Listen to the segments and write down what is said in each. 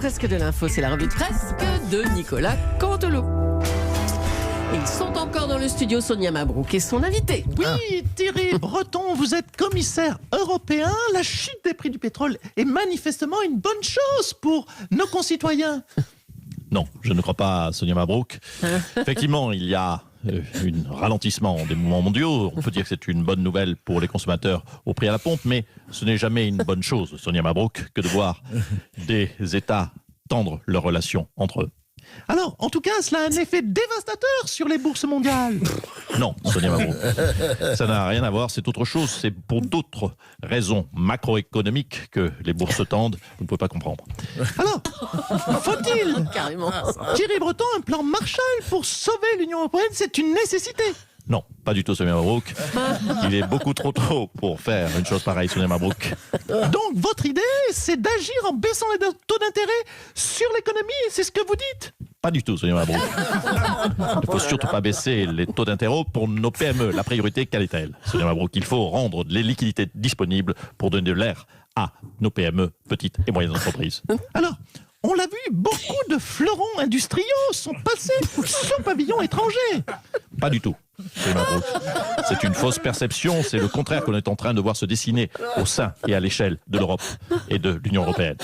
Presque de l'info, c'est la revue de presse de Nicolas Cantelou. Ils sont encore dans le studio, Sonia Mabrouk et son invité. Oui, Thierry Breton, vous êtes commissaire européen. La chute des prix du pétrole est manifestement une bonne chose pour nos concitoyens. Non, je ne crois pas, Sonia Mabrouk. Effectivement, il y a un ralentissement des mouvements mondiaux. On peut dire que c'est une bonne nouvelle pour les consommateurs au prix à la pompe, mais ce n'est jamais une bonne chose, Sonia Mabrouk, que de voir des États tendre leurs relations entre eux. Alors, en tout cas, cela a un effet dévastateur sur les bourses mondiales. Non, Sonia Mabrouk, ça n'a rien à voir, c'est autre chose. C'est pour d'autres raisons macroéconomiques que les bourses tendent. Vous ne pouvez pas comprendre. Alors, faut-il, Carrément. Thierry Breton, un plan Marshall pour sauver l'Union européenne? C'est une nécessité. Non, pas du tout, Sonia Mabrouk. Il est beaucoup trop tôt pour faire une chose pareille, Sonia Mabrouk. Donc, votre idée, c'est d'agir en baissant les taux d'intérêt sur l'économie, c'est ce que vous dites? Pas du tout, Sonia Mabrouk. Il ne faut surtout pas baisser les taux d'intérêt pour nos PME. La priorité, quelle est-elle, Sonia Mabrouk? Il faut rendre les liquidités disponibles pour donner de l'air à nos PME, petites et moyennes entreprises. Alors, on l'a vu, beaucoup de fleurons industriels sont passés sous pavillon étranger. Pas du tout, Sonia Mabrouk. C'est une fausse perception. C'est le contraire qu'on est en train de voir se dessiner au sein et à l'échelle de l'Europe et de l'Union européenne.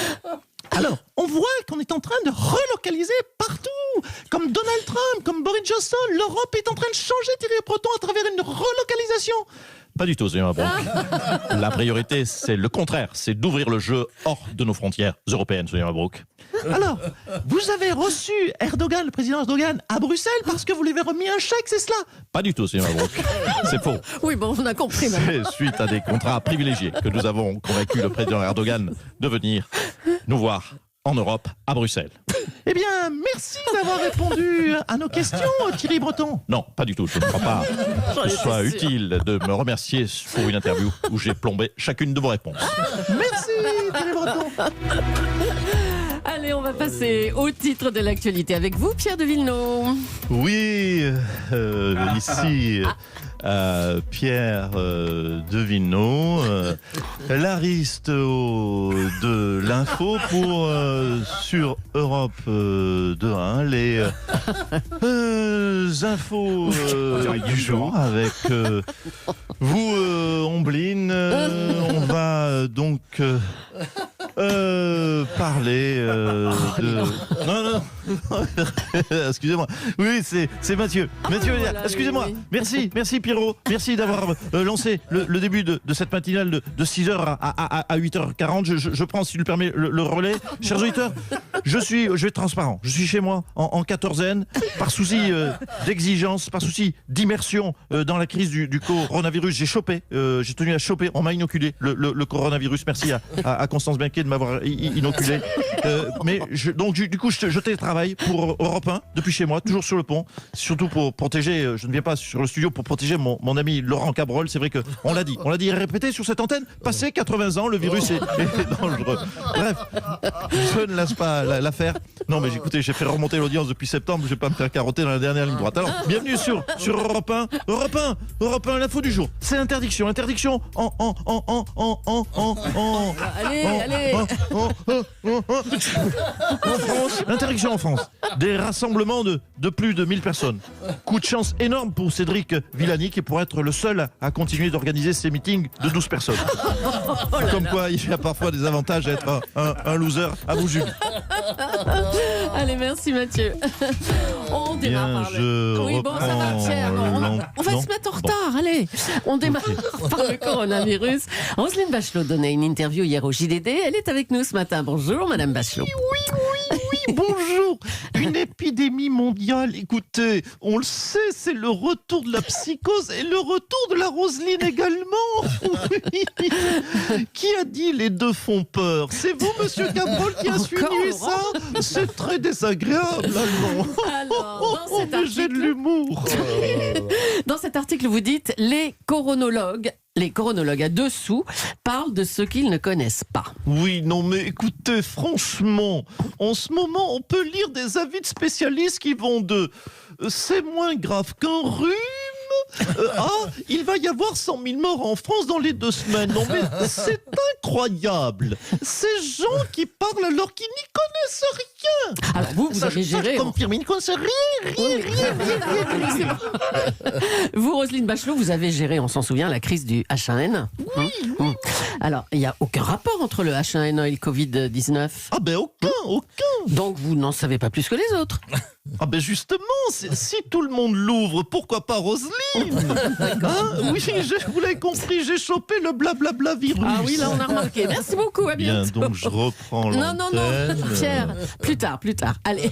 Alors, on voit qu'on est en train de relocaliser partout. Comme Donald Trump, comme Boris Johnson, l'Europe est en train de changer, Thierry Breton, à travers une relocalisation. Pas du tout, Sonia Mabrouk. La priorité, c'est le contraire. C'est d'ouvrir le jeu hors de nos frontières européennes, Sonia Mabrouk. Alors, vous avez reçu Erdogan, le président Erdogan, à Bruxelles parce que vous lui avez remis un chèque, c'est cela? Pas du tout, Sonia Mabrouk. C'est faux. Oui, bon, on a compris. C'est suite à des contrats privilégiés que nous avons convaincu le président Erdogan de venir nous voir en Europe, à Bruxelles. Eh bien, merci d'avoir répondu à nos questions, Thierry Breton. Non, pas du tout. Je ne crois pas que ce soit utile de me remercier pour une interview où j'ai plombé chacune de vos réponses. Merci, Thierry Breton. Allez, on va passer au titre de l'actualité avec vous, Pierre de Villeneuve. Oui, ici Pierre Devinot, l'aristo de l'info pour sur Europe 2.1, les infos du jour avec vous, Ombline. On va donc parler de... Non, excusez-moi. Oui, c'est Mathieu. Mathieu, voilà, excusez-moi. oui. Merci Pierrot. Merci d'avoir lancé le début de cette matinale de 6h à 8h40. Je prends, si tu le permets, le relais. Chers auditeurs, je vais être transparent. Je suis chez moi en quatorzaine, par souci d'exigence, par souci d'immersion dans la crise du coronavirus. J'ai tenu à choper, on m'a inoculé le coronavirus. Merci à Constance Benquet de m'avoir inoculé. Donc du coup, je télétravaille pour Europe 1 depuis chez moi, toujours sur le pont. Surtout pour protéger, je ne viens pas sur le studio pour protéger mon ami Laurent Cabrol. C'est vrai qu'on l'a dit et répété sur cette antenne. Passé 80 ans, le virus est dangereux. Bref, je ne laisse pas l'affaire. Non, mais écoutez, j'ai fait remonter l'audience depuis septembre. Je vais pas me faire carotter dans la dernière ligne droite. Alors, bienvenue sur Europe 1. Europe 1, l'info du jour. C'est interdiction en France, interdiction en France. Des rassemblements de plus de 1000 personnes. Coup de chance énorme pour Cédric Villani qui pourrait être le seul à continuer d'organiser ces meetings de 12 personnes. Comme quoi, il y a parfois des avantages à être un loser. À vous, Jules. Allez, merci Mathieu. On démarre par le... Oui, bon, ça va, Pierre. On va se mettre en retard, allez. On démarre par le coronavirus. Roselyne Bachelot donnait une interview hier au JDD. Elle est avec nous ce matin. Bonjour, Madame Bachelot. Oui, bonjour. Une épidémie mondiale, écoutez, on le sait, c'est le retour de la psychose et le retour de la Roselyne également. Oui. Qui a dit les deux font peur? C'est vous, monsieur Cabrol, qui a suivi ça? C'est très désagréable, allemand. Alors, dans cet J'ai de l'humour. Dans cet article, vous dites les coronologues à dessous parlent de ce qu'ils ne connaissent pas. Oui, non, mais écoutez, franchement, en ce moment, on peut lire des avis de spécialistes qui vont de « c'est moins grave qu'un rhume » Il va y avoir 100 000 morts en France dans les 2 semaines. Non mais c'est incroyable. Ces gens qui parlent alors qu'ils n'y connaissent rien. Alors vous avez géré... Je confirme, ils ne connaissent rien. Vous, Roselyne Bachelot, vous avez géré, on s'en souvient, la crise du H1N. Oui. Alors, il n'y a aucun rapport entre le H1N1 et le Covid-19. Ah ben aucun. Donc vous n'en savez pas plus que les autres. Ah ben justement, si tout le monde l'ouvre, pourquoi pas Roselyne? Oui, vous l'avez compris, j'ai chopé le blablabla virus. Ah oui, là on a remarqué. Merci beaucoup, à bientôt. Bien, donc je reprends l'antenne. Non, Pierre, plus tard. Allez,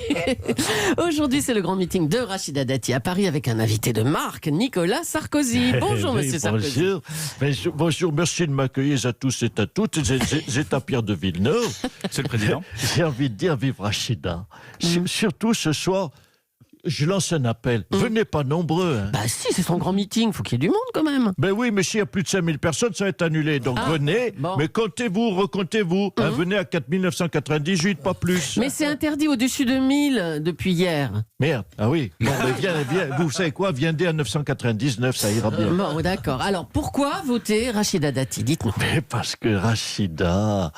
aujourd'hui c'est le grand meeting de Rachida Dati à Paris avec un invité de marque, Nicolas Sarkozy. Bonjour monsieur Sarkozy. Bonjour, merci de m'accueillir à tous et à toutes. C'est à Pierre de Villeneuve. C'est le président. J'ai envie de dire vive Rachida. Surtout ce soir, je lance un appel. Venez pas nombreux. Hein. Bah si, c'est son grand meeting, faut qu'il y ait du monde quand même. Ben oui, mais s'il y a plus de 5000 personnes, ça va être annulé. Donc venez, mais comptez-vous, recomptez-vous. Hein, venez à 4998, pas plus. Mais c'est interdit au-dessus de 1000 depuis hier. Merde, ah oui. Bon, mais viens, vous savez quoi, viendez à 999, ça ira bien. Bon, d'accord. Alors, pourquoi voter Rachida Dati? Dites-nous. Mais parce que Rachida,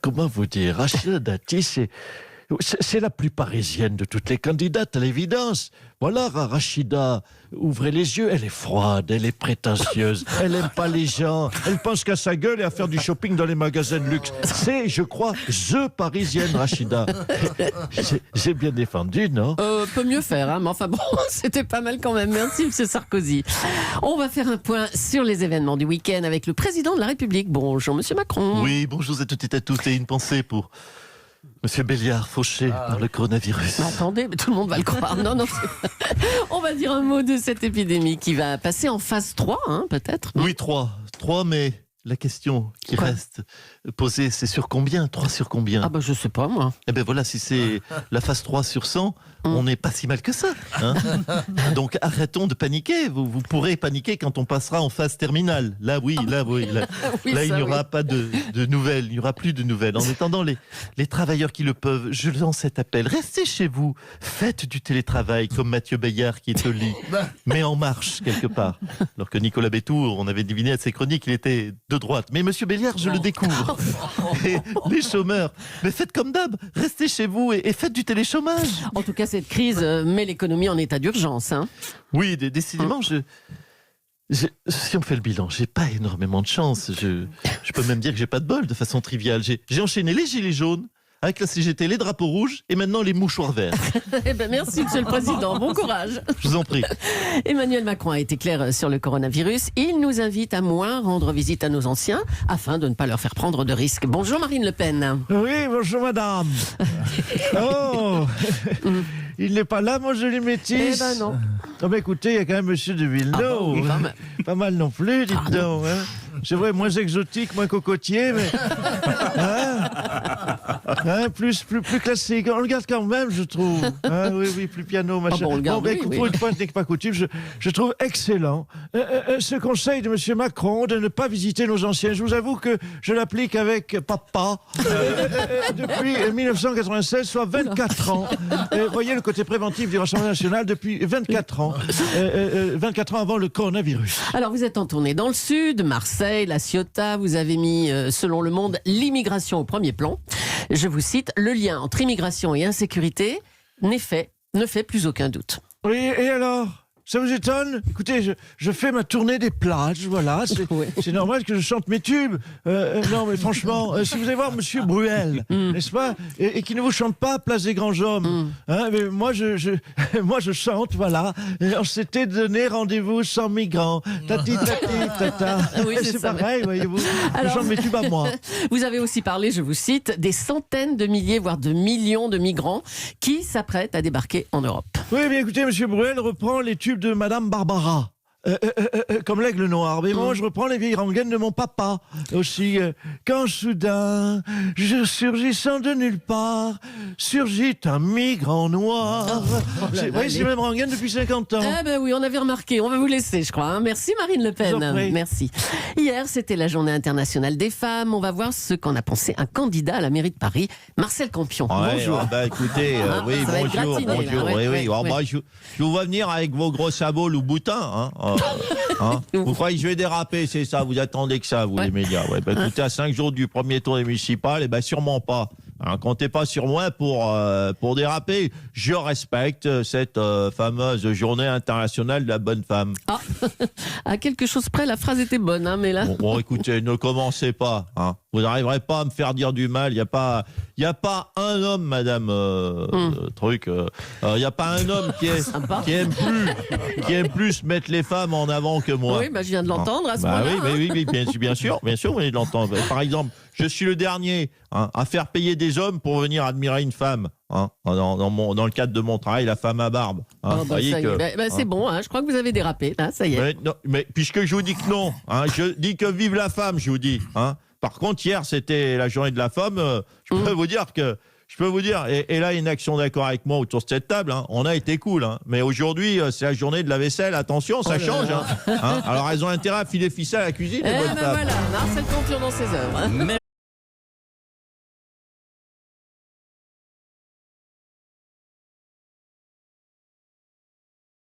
comment vous dire, Rachida Dati, c'est la plus parisienne de toutes les candidates, à l'évidence. Voilà, Rachida, ouvrez les yeux, elle est froide, elle est prétentieuse, elle n'aime pas les gens, elle pense qu'à sa gueule et à faire du shopping dans les magasins de luxe. C'est, je crois, the parisienne, Rachida. J'ai bien défendu, non? Peut mieux faire, hein, mais enfin bon, c'était pas mal quand même. Merci, monsieur Sarkozy. On va faire un point sur les événements du week-end avec le président de la République. Bonjour, monsieur Macron. Oui, bonjour à toutes et à tous, et une pensée pour Monsieur Béliard, fauché par le coronavirus. Attendez, mais tout le monde va le croire. Non, on va dire un mot de cette épidémie qui va passer en phase 3, hein, peut-être. Oui, 3, mais la question qui reste posée, c'est sur combien? 3 sur combien? Ah bah je sais pas, moi. Eh ben voilà, si c'est la phase 3 sur 100, on n'est pas si mal que ça. Hein. Donc arrêtons de paniquer. Vous pourrez paniquer quand on passera en phase terminale. Là, oui. Là, il n'y aura pas de nouvelles. Il n'y aura plus de nouvelles. En attendant, les travailleurs qui le peuvent, je lance cet appel. Restez chez vous. Faites du télétravail comme Mathieu Bayard qui est au lit. Mais en marche, quelque part. Alors que Nicolas Bétour, on avait deviné à ses chroniques qu'il était de droite. Mais Monsieur Béliard, je le découvre. Et les chômeurs, mais faites comme d'hab. Restez chez vous et faites du téléchômage. En tout cas, cette crise met l'économie en état d'urgence. Hein. Oui, décidément, si on fait le bilan, j'ai pas énormément de chance. Je peux même dire que j'ai pas de bol de façon triviale. J'ai enchaîné les gilets jaunes avec la CGT, les drapeaux rouges et maintenant les mouchoirs verts. Eh ben merci, monsieur le président. Bon courage. Je vous en prie. Emmanuel Macron a été clair sur le coronavirus. Il nous invite à moins rendre visite à nos anciens afin de ne pas leur faire prendre de risques. Bonjour Marine Le Pen. Oui, bonjour madame. Oh, il n'est pas là, mon joli métis. Eh ben non. Oh, bah, écoutez, il y a quand même monsieur de Villeneuve. Oui, pas mal non plus, dites donc. Hein. C'est vrai, moins exotique, moins cocotier, mais... plus classique. On le garde quand même, je trouve. Oui, plus piano, machin. Pour une fois, ce n'est pas coutume, je trouve excellent ce conseil de monsieur Macron de ne pas visiter nos anciens. Je vous avoue que je l'applique avec papa depuis 1996, soit 24 ans. Voyez le côté préventif du Rassemblement national depuis 24 ans. 24 ans avant le coronavirus. Alors, vous êtes en tournée dans le Sud, Marseille, La Ciotat. Vous avez mis, selon Le Monde, l'immigration au premier plan. Je vous cite, le lien entre immigration et insécurité ne fait plus aucun doute. Oui, et alors ? Ça vous étonne? Écoutez, je fais ma tournée des plages, voilà. C'est normal que je chante mes tubes. Non, mais franchement, si vous allez voir Monsieur Bruel, n'est-ce pas, et qui ne vous chante pas Place des Grands Hommes, hein, mais moi je chante, voilà. On s'était donné rendez-vous sans migrants. Tati, tata. Oui, c'est pareil, voyez-vous. Je chante mes tubes à moi. Vous avez aussi parlé, je vous cite, des centaines de milliers, voire de millions de migrants qui s'apprêtent à débarquer en Europe. Oui, bien écoutez, Monsieur Bruel reprend les tubes de Madame Barbara. comme l'aigle noir. Mais moi, je reprends les vieilles rengaines de mon papa aussi. Quand soudain, surgissant de nulle part, surgit un migrant noir. C'est les mêmes rengaines depuis 50 ans. Eh ben oui, on avait remarqué. On va vous laisser, je crois. Hein. Merci Marine Le Pen. Merci. Hier, c'était la journée internationale des femmes. On va voir ce qu'en a pensé un candidat à la mairie de Paris, Marcel Campion. Bonjour. Écoutez, oui, bonjour. Oui. Je vous vois venir avec vos gros sabots Louboutin. Vous croyez que je vais déraper, c'est ça? Vous attendez que ça, vous, les médias? Écoutez, à 5 jours du premier tour des municipales, sûrement pas. Comptez pas sur moi pour déraper. Je respecte cette fameuse journée internationale de la bonne femme. À quelque chose près, la phrase était bonne, mais là... Bon, écoutez, ne commencez pas. Vous n'arriverez pas à me faire dire du mal. Il n'y a pas un homme, madame, il n'y a pas un homme qui aime plus mettre les femmes en avant que moi. Oui, je viens de l'entendre à ce moment-là. Oui, bien sûr, vous venez de l'entendre. Par exemple, je suis le dernier à faire payer des hommes pour venir admirer une femme. Dans le cadre de mon travail, la femme à barbe. C'est bon, je crois que vous avez dérapé, là, ça y est. Mais puisque je vous dis que non, je dis que vive la femme, je vous dis. Par contre, hier, c'était la journée de la femme. Je peux vous dire, et là, il y a une action d'accord avec moi autour de cette table. On a été cool. Mais aujourd'hui, c'est la journée de la vaisselle. Attention, ça change. Alors, elles ont intérêt à filer ficelle à la cuisine. Voilà, Marcel Campion dans ses œuvres.